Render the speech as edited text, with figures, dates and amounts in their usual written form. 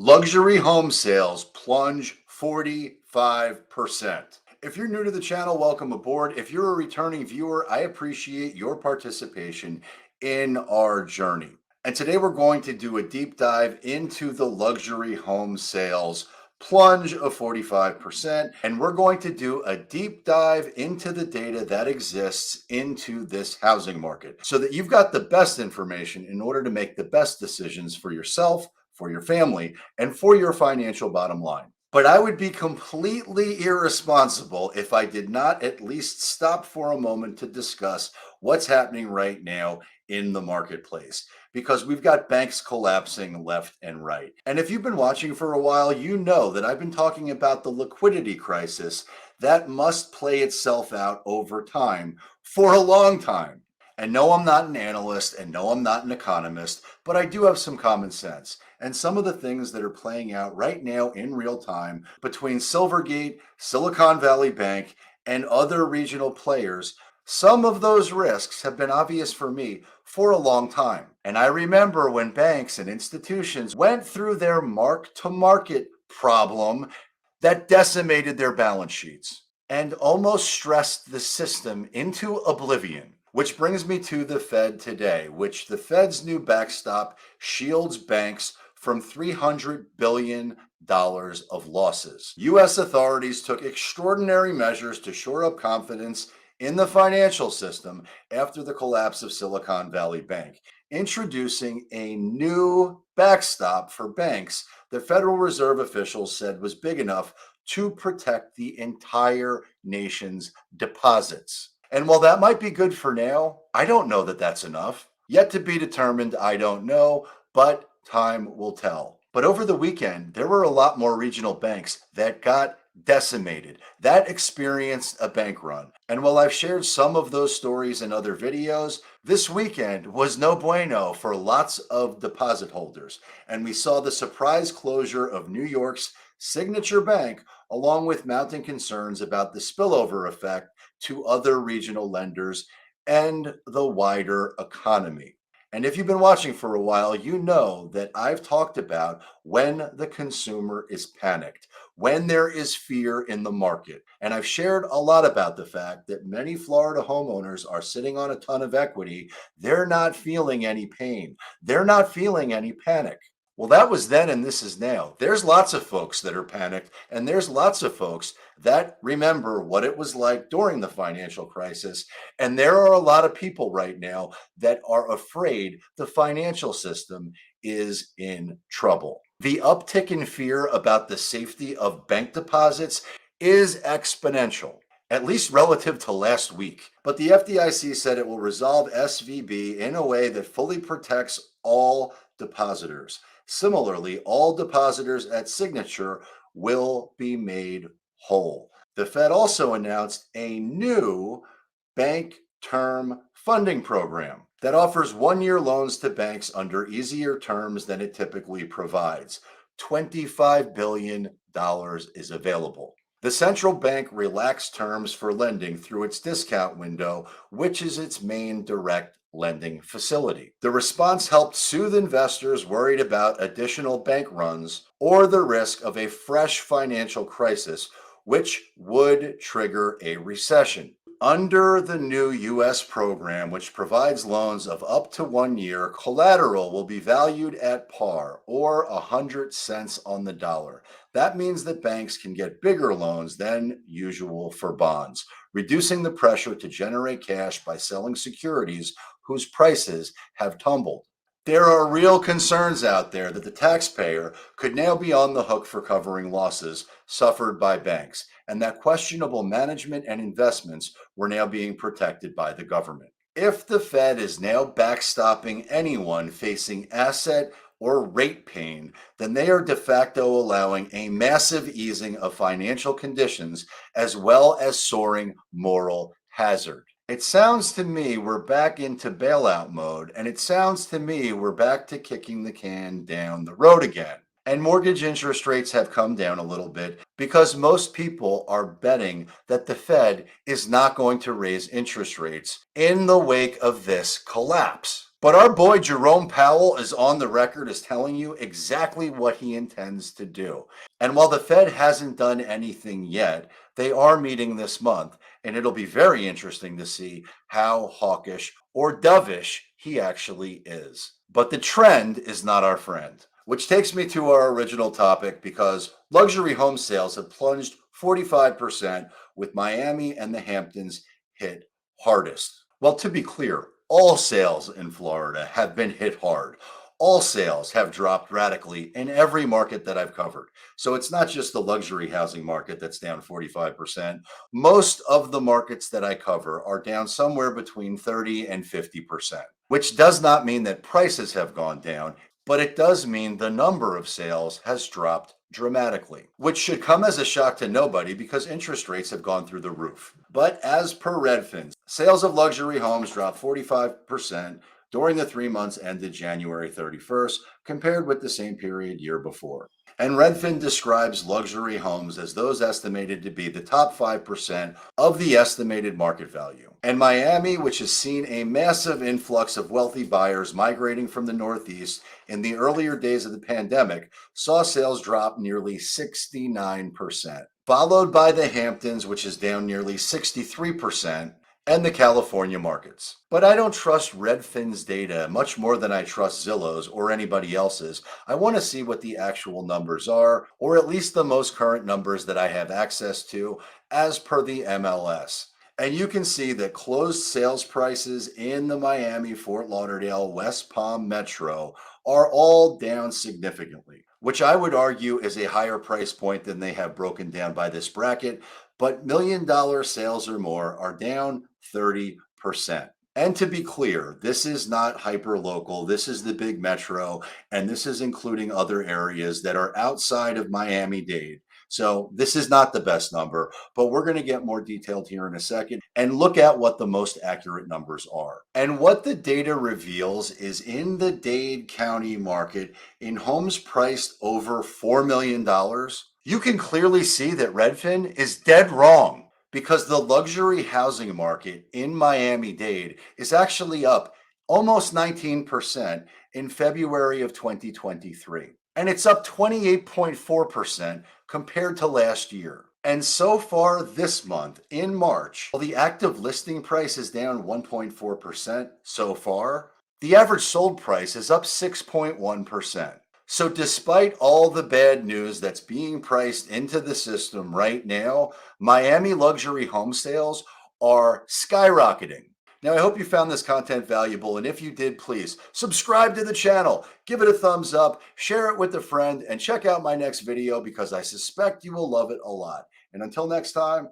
Luxury home sales plunge 45%. If you're new to the channel, welcome aboard. If you're a returning viewer, I appreciate your participation in our journey. And today we're going to do a deep dive into the luxury home sales plunge of 45%. And we're going to do a deep dive into the data that exists into this housing market so that you've got the best information in order to make the best decisions for yourself, for your family, and for your financial bottom line. But I would be completely irresponsible if I did not at least stop for a moment to discuss what's happening right now in the marketplace because we've got banks collapsing left and right. And if you've been watching for a while, you know that I've been talking about the liquidity crisis that must play itself out over time for a long time. And no, I'm not an analyst, and no, I'm not an economist, but I do have some common sense. And some of the things that are playing out right now in real time between Silvergate, Silicon Valley Bank, and other regional players, some of those risks have been obvious for me for a long time. And I remember when banks and institutions went through their mark to market problem that decimated their balance sheets and almost stressed the system into oblivion. Which brings me to the Fed today, which the Fed's new backstop shields banks from $300 billion of losses. U.S. authorities took extraordinary measures to shore up confidence in the financial system after the collapse of Silicon Valley Bank, introducing a new backstop for banks the Federal Reserve officials said was big enough to protect the entire nation's deposits. And while that might be good for now, I don't know that that's enough. Yet to be determined, I don't know, but time will tell. But over the weekend, there were a lot more regional banks that got decimated, that experienced a bank run. And while I've shared some of those stories in other videos, this weekend was no bueno for lots of deposit holders. And we saw the surprise closure of New York's Signature Bank, along with mounting concerns about the spillover effect to other regional lenders and the wider economy. And if you've been watching for a while, you know that I've talked about when the consumer is panicked, when there is fear in the market. And I've shared a lot about the fact that many Florida homeowners are sitting on a ton of equity. They're not feeling any pain, they're not feeling any panic. Well, that was then and this is now. There's lots of folks that are panicked, and there's lots of folks that remember what it was like during the financial crisis. And there are a lot of people right now that are afraid the financial system is in trouble. The uptick in fear about the safety of bank deposits is exponential, at least relative to last week. But the FDIC said it will resolve SVB in a way that fully protects all depositors. Similarly, all depositors at Signature will be made whole. The Fed also announced a new bank term funding program that offers one-year loans to banks under easier terms than it typically provides. $25 billion is available. The central bank relaxed terms for lending through its discount window, which is its main direct lending facility. The response helped soothe investors worried about additional bank runs or the risk of a fresh financial crisis, which would trigger a recession. Under the new U.S. program, which provides loans of up to 1 year, collateral will be valued at par or 100 cents on the dollar. That means that banks can get bigger loans than usual for bonds, reducing the pressure to generate cash by selling securities whose prices have tumbled. There are real concerns out there that the taxpayer could now be on the hook for covering losses suffered by banks, and that questionable management and investments were now being protected by the government. If the Fed is now backstopping anyone facing asset or rate pain, then they are de facto allowing a massive easing of financial conditions as well as soaring moral hazard. It sounds to me we're back into bailout mode, and it sounds to me we're back to kicking the can down the road again. And mortgage interest rates have come down a little bit because most people are betting that the Fed is not going to raise interest rates in the wake of this collapse. But our boy Jerome Powell is on the record as telling you exactly what he intends to do. And while the Fed hasn't done anything yet, they are meeting this month. And it'll be very interesting to see how hawkish or dovish he actually is. But the trend is not our friend, which takes me to our original topic because luxury home sales have plunged 45% with Miami and the Hamptons hit hardest. Well, to be clear, all sales in Florida have been hit hard. All sales have dropped radically in every market that I've covered. So it's not just the luxury housing market that's down 45%. Most of the markets that I cover are down somewhere between 30 and 50%, which does not mean that prices have gone down, but it does mean the number of sales has dropped dramatically, which should come as a shock to nobody because interest rates have gone through the roof. But as per Redfin, sales of luxury homes dropped 45% during the 3 months ended January 31st, compared with the same period year before. And Redfin describes luxury homes as those estimated to be the top 5% of the estimated market value. And Miami, which has seen a massive influx of wealthy buyers migrating from the Northeast in the earlier days of the pandemic, saw sales drop nearly 69%, followed by the Hamptons, which is down nearly 63%, and the California markets. But I don't trust Redfin's data much more than I trust Zillow's or anybody else's. I want to see what the actual numbers are, or at least the most current numbers that I have access to as per the MLS. And you can see that closed sales prices in the Miami, Fort Lauderdale, West Palm metro are all down significantly, which I would argue is a higher price point than they have broken down by this bracket. But $1 million sales or more are down 30%. And to be clear, this is not hyper local. This is the big metro, and this is including other areas that are outside of Miami-Dade. So this is not the best number, but we're going to get more detailed here in a second and look at what the most accurate numbers are. And what the data reveals is in the Dade County market, in homes priced over $4 million, you can clearly see that Redfin is dead wrong because the luxury housing market in Miami-Dade is actually up almost 19% in February of 2023. And it's up 28.4% compared to last year. And so far this month, in March, while the active listing price is down 1.4% so far, the average sold price is up 6.1%. So, despite all the bad news that's being priced into the system right now, Miami luxury home sales are skyrocketing. Now, I hope you found this content valuable, and if you did, please subscribe to the channel, give it a thumbs up, share it with a friend, and check out my next video because I suspect you will love it a lot. And until next time,